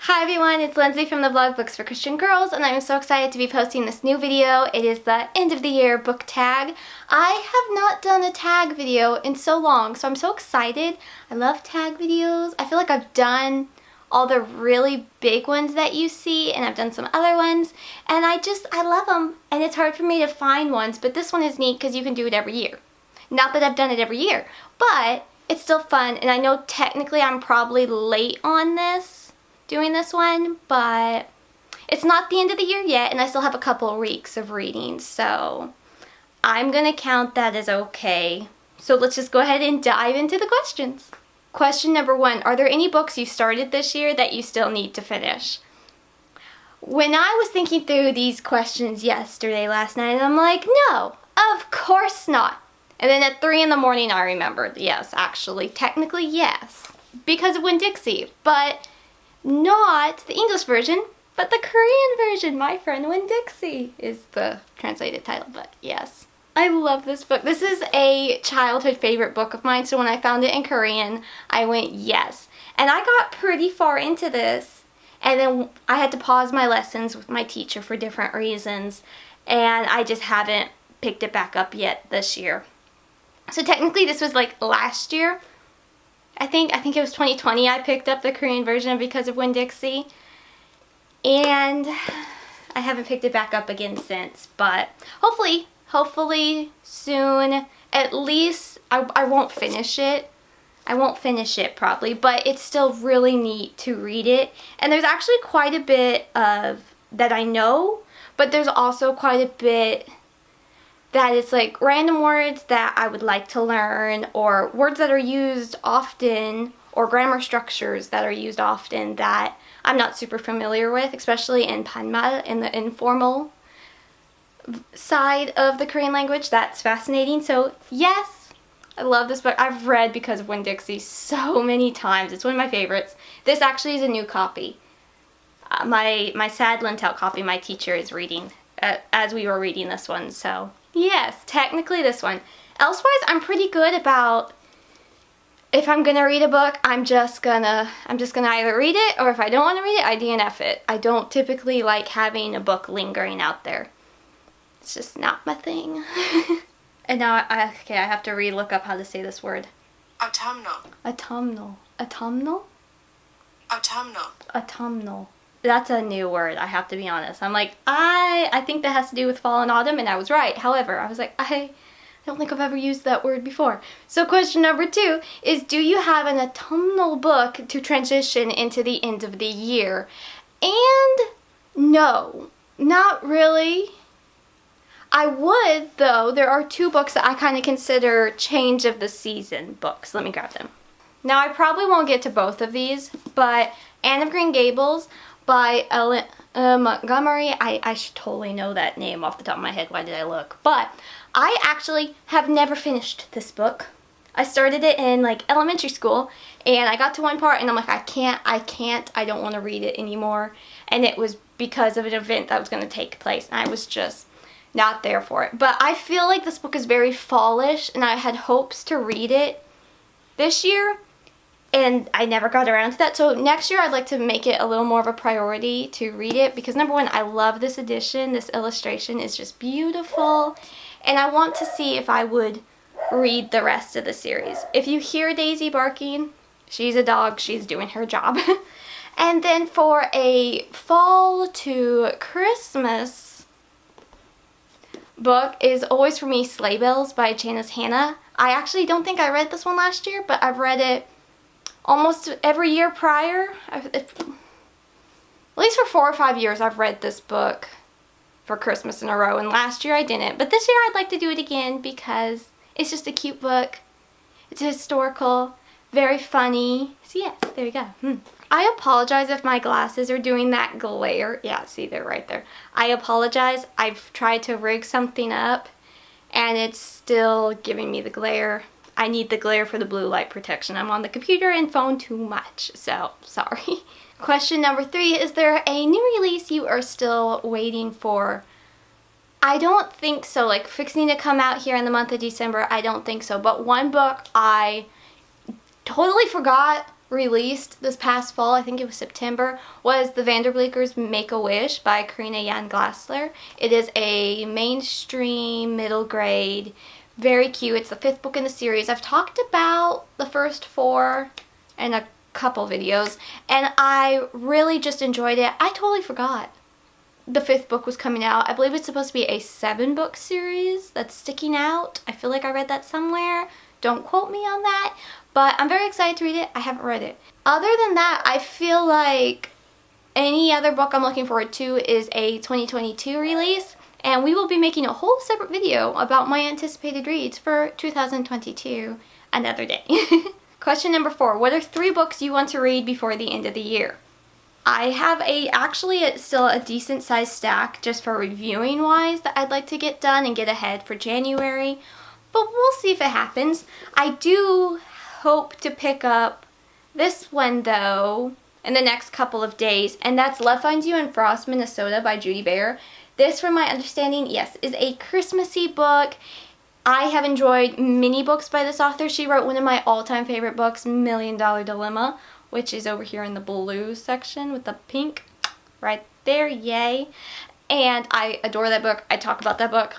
Hi everyone, it's Lindsay from the blog Books for Christian Girls, and I'm so excited to be posting this new video. It is the end of the year book tag. I have not done a tag video in so long, so I'm so excited. I love tag videos. I feel like I've done all the really big ones that you see, and I've done some other ones, and I love them, and it's hard for me to find ones, but this one is neat because you can do it every year. Not that I've done it every year, but it's still fun, and I know technically I'm probably late on doing this one, but it's not the end of the year yet, and I still have a couple of weeks of reading, so I'm gonna count that as okay. So let's just go ahead and dive into the questions. Question number 1, are there any books you started this year that you still need to finish? When I was thinking through these questions last night, I'm like, no, of course not. And then at 3 in the morning I remembered, yes, actually, technically yes, because of Winn-Dixie, but not the English version, but the Korean version. My Friend Winn-Dixie is the translated title, but yes. I love this book. This is a childhood favorite book of mine, so when I found it in Korean, I went yes. And I got pretty far into this, and then I had to pause my lessons with my teacher for different reasons, and I just haven't picked it back up yet this year. So technically this was like last year. I think it was 2020 I picked up the Korean version because of Winn-Dixie, and I haven't picked it back up again since, but hopefully soon. At least I won't finish it. I won't finish it probably, but it's still really neat to read it, and there's actually quite a bit of that I know, but there's also quite a bit that it's like random words that I would like to learn, or words that are used often, or grammar structures that are used often that I'm not super familiar with, especially in 반말, in the informal side of the Korean language. That's fascinating. So yes, I love this book. I've read because of Winn-Dixie so many times. It's one of my favorites. This actually is a new copy. My sad lent out copy my teacher is reading as we were reading this one, so yes, technically this one. Elsewise, I'm pretty good about, if I'm gonna read a book, I'm just gonna either read it, or if I don't want to read it, I DNF it. I don't typically like having a book lingering out there. It's just not my thing. And now I have to look up how to say this word. Autumnal. Autumnal. Autumnal? Autumnal. Autumnal. That's a new word, I have to be honest. I'm like, I think that has to do with fall and autumn, and I was right. However, I was like, I don't think I've ever used that word before. So question number 2 is, do you have an autumnal book to transition into the end of the year? And no, not really. I would, though. There are 2 books that I kind of consider change of the season books. Let me grab them. Now, I probably won't get to both of these, but Anne of Green Gables by Ellen Montgomery. I should totally know that name off the top of my head. Why did I look? But I actually have never finished this book. I started it in like elementary school, and I got to one part and I'm like, I don't want to read it anymore. And it was because of an event that was going to take place, and I was just not there for it. But I feel like this book is very fallish, and I had hopes to read it this year, and I never got around to that. So next year I'd like to make it a little more of a priority to read it, because number 1, I love this edition. This illustration is just beautiful, and I want to see if I would read the rest of the series. If you hear Daisy barking, she's a dog. She's doing her job. And then for a fall to Christmas book is always for me Sleigh Belles by Janice Hannah. I actually don't think I read this one last year, but I've read it almost every year prior. At least for 4 or 5 years I've read this book for Christmas in a row, and last year I didn't. But this year I'd like to do it again because it's just a cute book. It's historical, very funny. So yes, there you go. I apologize if my glasses are doing that glare. Yeah, see, they're right there. I apologize. I've tried to rig something up and it's still giving me the glare. I need the glare for the blue light protection. I'm on the computer and phone too much, so sorry. Question number 3, is there a new release you are still waiting for? I don't think so. Like, fixing to come out here in the month of December, I don't think so. But one book I totally forgot released this past fall, I think it was September, was The Vanderbleekers Make-A-Wish by Karina Jan Glassler. It is a mainstream, middle grade, very cute. It's the 5th book in the series. I've talked about the first 4 in a couple videos, and I really just enjoyed it. I totally forgot the 5th book was coming out. I believe it's supposed to be a 7-book series that's sticking out. I feel like I read that somewhere. Don't quote me on that, but I'm very excited to read it. I haven't read it. Other than that, I feel like any other book I'm looking forward to is a 2022 release, and we will be making a whole separate video about my anticipated reads for 2022 another day. Question number 4. What are 3 books you want to read before the end of the year? I have still a decent sized stack just for reviewing wise that I'd like to get done and get ahead for January, but we'll see if it happens. I do hope to pick up this one though in the next couple of days, and that's Love Finds You in Frost, Minnesota by Judy Baer. This, from my understanding, yes, is a Christmassy book. I have enjoyed many books by this author. She wrote one of my all-time favorite books, Million Dollar Dilemma, which is over here in the blue section with the pink right there, yay. And I adore that book. I talk about that book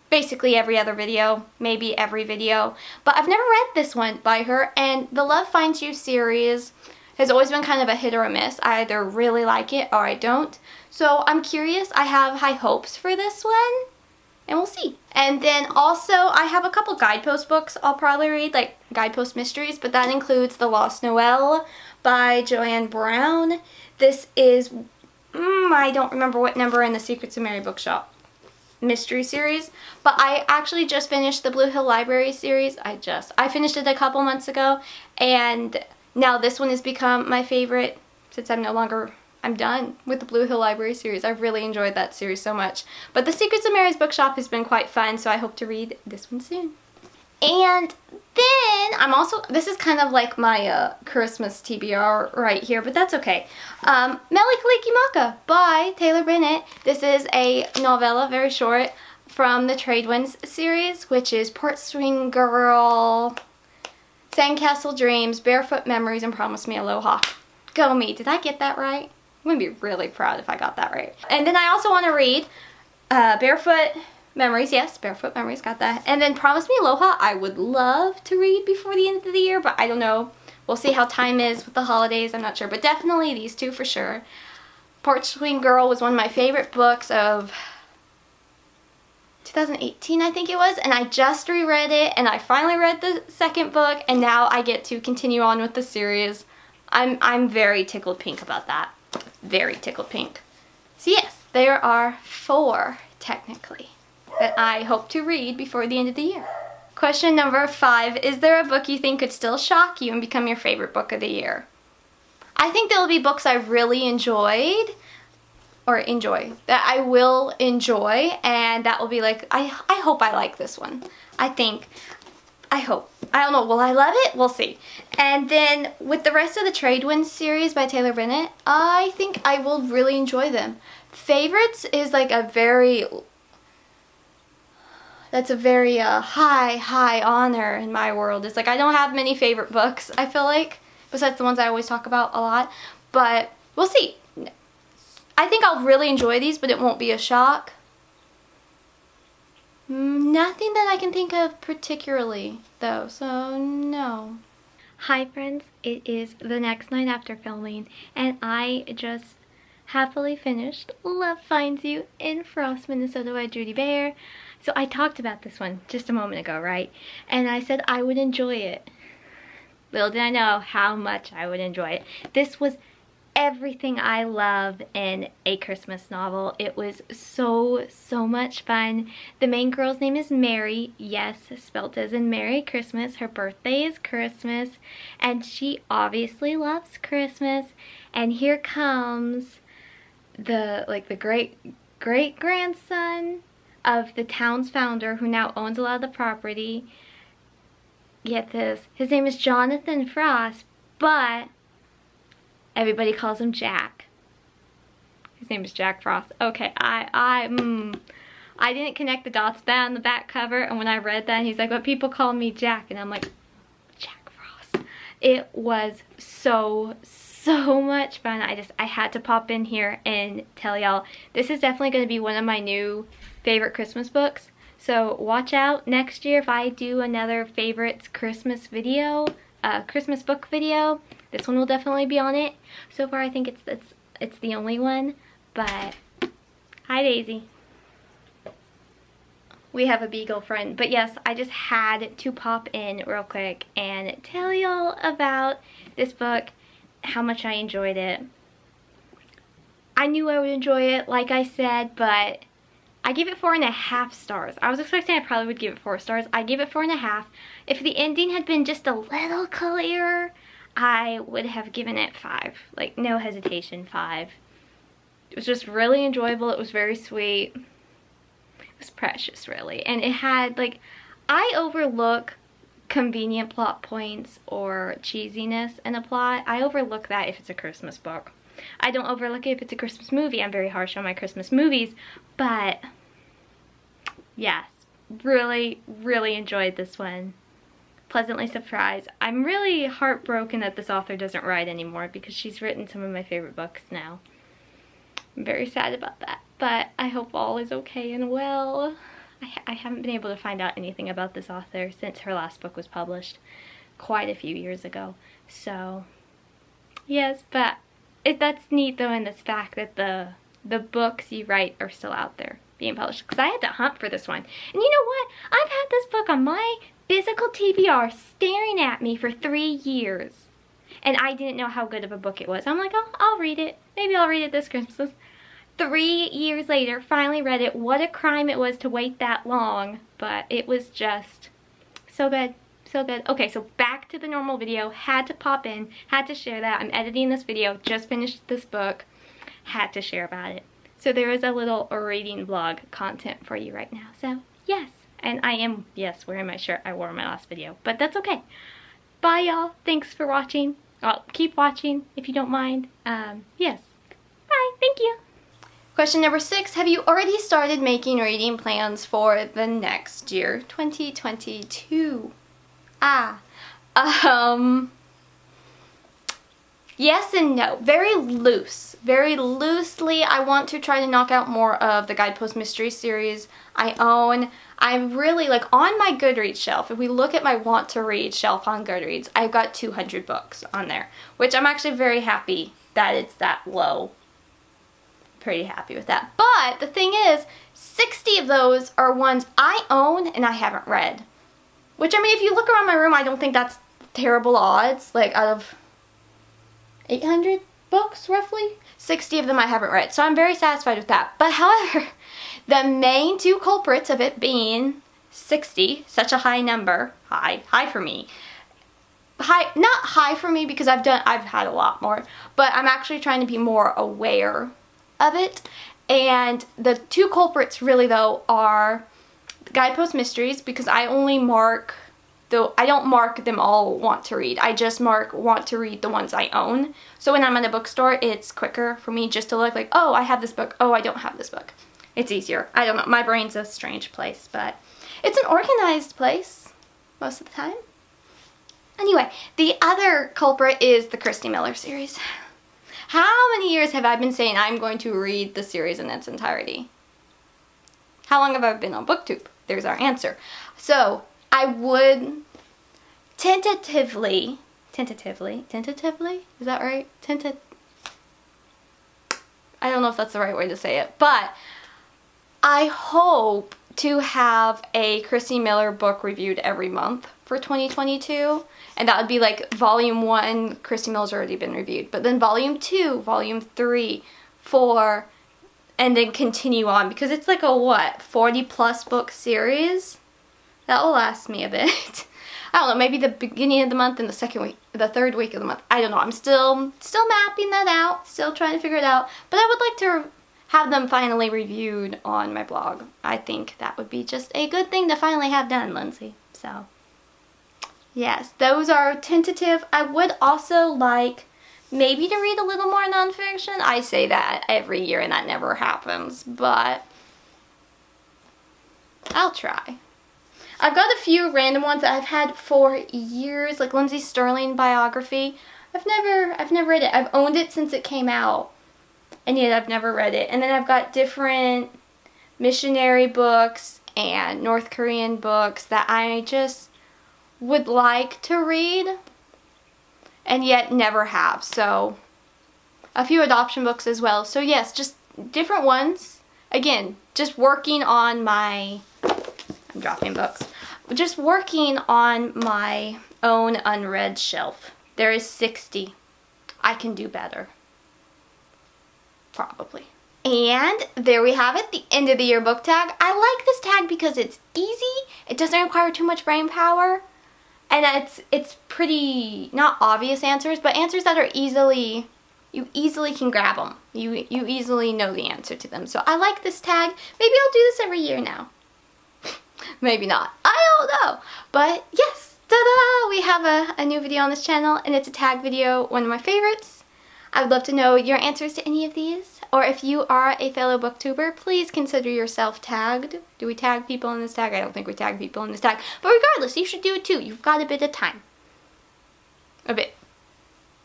basically every other video, maybe every video. But I've never read this one by her, and the Love Finds You series has always been kind of a hit or a miss. I either really like it or I don't. So I'm curious. I have high hopes for this one, and we'll see. And then also I have a couple guidepost books I'll probably read, like guidepost mysteries, but that includes The Lost Noel by Joanne Brown. This is, I don't remember what number in the Secrets of Mary bookshop mystery series, but I actually just finished the Blue Hill Library series. I finished it a couple months ago, and now this one has become my favorite since I'm done with the Blue Hill Library series. I've really enjoyed that series so much. But the Secrets of Mary's bookshop has been quite fun, so I hope to read this one soon. And then this is kind of like my Christmas TBR right here, but that's okay. Mele Kalikimaka by Taylor Bennett. This is a novella, very short, from the Tradewinds series, which is Porch Swing Girl, Sandcastle Dreams, Barefoot Memories, and Promise Me Aloha. Go me, did I get that right? I'm going to be really proud if I got that right. And then I also want to read Barefoot Memories, yes, Barefoot Memories, got that. And then Promise Me Aloha, I would love to read before the end of the year, but I don't know. We'll see how time is with the holidays, I'm not sure. But definitely these 2 for sure. Porch Swing Girl was one of my favorite books of 2018, I think it was. And I just reread it, and I finally read the 2nd book, and now I get to continue on with the series. I'm very tickled pink about that. Very tickled pink. So yes, there are 4, technically, that I hope to read before the end of the year. Question number 5. Is there a book you think could still shock you and become your favorite book of the year? I think there'll be books I really enjoyed, that I will enjoy, and that will be like, I hope I like this one. I hope. I don't know, will I love it? We'll see. And then with the rest of the Tradewinds series by Taylor Bennett, I think I will really enjoy them. Favorites is like a very high honor in my world. It's like I don't have many favorite books, I feel like, besides the ones I always talk about a lot, but we'll see. I think I'll really enjoy these, but it won't be a shock. Nothing that I can think of particularly, though, so no. Hi friends, it is the next night after filming, and I just happily finished Love Finds You in Frost, Minnesota by Judy Baer. So I talked about this one just a moment ago, right? And I said I would enjoy it. Little did I know how much I would enjoy it. This was everything I love in a Christmas novel. It was so much fun. The main girl's name is Mary, yes, spelt as in Merry Christmas. Her birthday is Christmas, and she obviously loves Christmas. And here comes the great grandson of the town's founder, who now owns a lot of the property. Get this, his name is Jonathan Frost, but everybody calls him Jack. His name is Jack Frost. Okay, I didn't connect the dots that on the back cover, and when I read that, he's like, but people call me Jack, and I'm like, Jack Frost. It was so much fun. I had to pop in here and tell y'all, this is definitely going to be one of my new favorite Christmas books. So watch out next year if I do another favorites Christmas video, Christmas book video. This one will definitely be on it. So far I think it's the only one, but hi Daisy. We have a beagle friend. But yes, I just had to pop in real quick and tell y'all about this book, how much I enjoyed it. I knew I would enjoy it, like I said, but I gave it 4.5 stars. I was expecting I probably would give it 4 stars. I gave it 4.5. If the ending had been just a little clearer, I would have given it 5. Like, no hesitation, 5. It was just really enjoyable. It was very sweet. It was precious, really. And it had, like, I overlook convenient plot points or cheesiness in a plot. I overlook that if it's a Christmas book. I don't overlook it if it's a Christmas movie. I'm very harsh on my Christmas movies, but yes, really enjoyed this one. Pleasantly surprised. I'm really heartbroken that this author doesn't write anymore because she's written some of my favorite books now. I'm very sad about that, but I hope all is okay and well. I haven't been able to find out anything about this author since her last book was published quite a few years ago. So, yes, but that's neat though in this fact that the books you write are still out there being published. Because I had to hunt for this one. And you know what? I've had this book on my physical TBR staring at me for 3 years. And I didn't know how good of a book it was. I'm like, oh, I'll read it. Maybe I'll read it this Christmas. 3 years later, finally read it. What a crime it was to wait that long. But it was just so good. So good. Okay, so back to the normal video. Had to pop in. Had to share that. I'm editing this video. Just finished this book. Had to share about it. So there is a little reading vlog content for you right now. So, yes. And I am, yes, wearing my shirt I wore in my last video. But that's okay. Bye, y'all. Thanks for watching. Well, keep watching if you don't mind. Yes. Bye. Thank you. Question number 6. Have you already started making reading plans for the next year, 2022? Yes and no. Very loose. Very loosely, I want to try to knock out more of the Guidepost Mystery series I own. I'm really, like, on my Goodreads shelf, if we look at my want to read shelf on Goodreads, I've got 200 books on there, which I'm actually very happy that it's that low. Pretty happy with that. But the thing is, 60 of those are ones I own and I haven't read. Which, I mean, if you look around my room, I don't think that's terrible odds. Like, out of 800 books, roughly, 60 of them I haven't read. So I'm very satisfied with that. But however, the main 2 culprits of it being 60, such a high number, high for me. Not high for me because I've had a lot more, but I'm actually trying to be more aware of it. And the 2 culprits really though are Guidepost Mysteries, because I only mark, though I don't mark them all want to read. I just mark want to read the ones I own. So when I'm in a bookstore, it's quicker for me just to look like, oh, I have this book. Oh, I don't have this book. It's easier. I don't know. My brain's a strange place, but it's an organized place most of the time. Anyway, the other culprit is the Christy Miller series. How many years have I been saying I'm going to read the series in its entirety? How long have I been on booktube? There's our answer. So, I would tentatively, is that right? I don't know if that's the right way to say it, but I hope to have a Christy Miller book reviewed every month for 2022. And that would be like volume 1, Christy Miller's already been reviewed. But then volume 2, volume 3, 4, and then continue on. Because it's like a, what, 40+ book series? That will last me a bit. I don't know, maybe the beginning of the month and the 3rd week of the month. I don't know. I'm still mapping that out. Still trying to figure it out. But I would like to have them finally reviewed on my blog. I think that would be just a good thing to finally have done, Lindsay. So, yes, those are tentative. I would also like maybe to read a little more nonfiction. I say that every year and that never happens, but I'll try. I've got a few random ones that I've had for years, like Lindsey Sterling biography. I've never read it. I've owned it since it came out, and yet I've never read it. And then I've got different missionary books and North Korean books that I just would like to read and yet never have. So a few adoption books as well. So yes, just different ones. Again, just working on my, I'm dropping books, just working on my own unread shelf. There is 60. I can do better. Probably. And there we have it, the end of the year book tag. I like this tag because it's easy, it doesn't require too much brain power, and it's pretty, not obvious answers, but answers that are easily, you easily can grab them. You easily know the answer to them. So I like this tag. Maybe I'll do this every year now. Maybe not. I don't know. But yes, ta-da! We have a new video on this channel, and it's a tag video, one of my favorites. I would love to know your answers to any of these. Or if you are a fellow booktuber, please consider yourself tagged. Do we tag people in this tag? I don't think we tag people in this tag. But regardless, you should do it too. You've got a bit of time. A bit.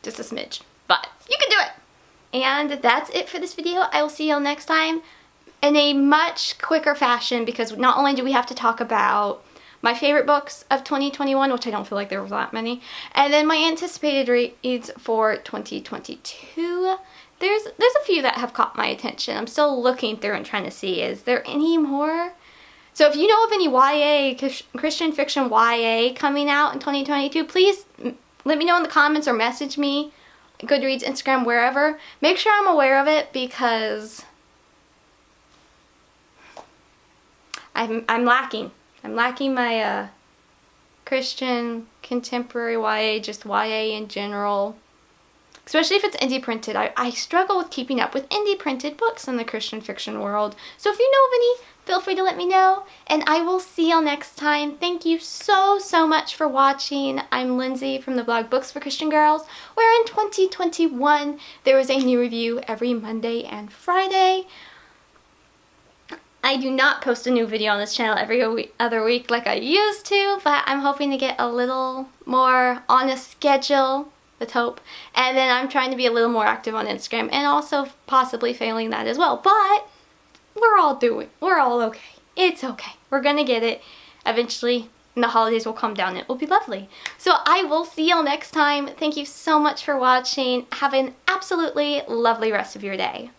Just a smidge. But you can do it! And that's it for this video. I will see you all next time in a much quicker fashion, because not only do we have to talk about my favorite books of 2021, which I don't feel like there were that many, and then my anticipated reads for 2022. There's a few that have caught my attention. I'm still looking through and trying to see, is there any more? So if you know of any YA, Christian fiction YA coming out in 2022, please let me know in the comments or message me, Goodreads, Instagram, wherever. Make sure I'm aware of it, because I'm lacking. I'm lacking my Christian, contemporary YA, just YA in general. Especially if it's indie printed. I struggle with keeping up with indie printed books in the Christian fiction world. So if you know of any, feel free to let me know. And I will see y'all next time. Thank you so much for watching. I'm Lindsey from the blog Books for Christian Girls, where in 2021 there is a new review every Monday and Friday. I do not post a new video on this channel every other week like I used to, but I'm hoping to get a little more on a schedule, let's hope. And then I'm trying to be a little more active on Instagram, and also possibly failing that as well. But we're all okay. It's okay. We're gonna get it eventually, and the holidays will come down. It will be lovely. So I will see y'all next time. Thank you so much for watching. Have an absolutely lovely rest of your day.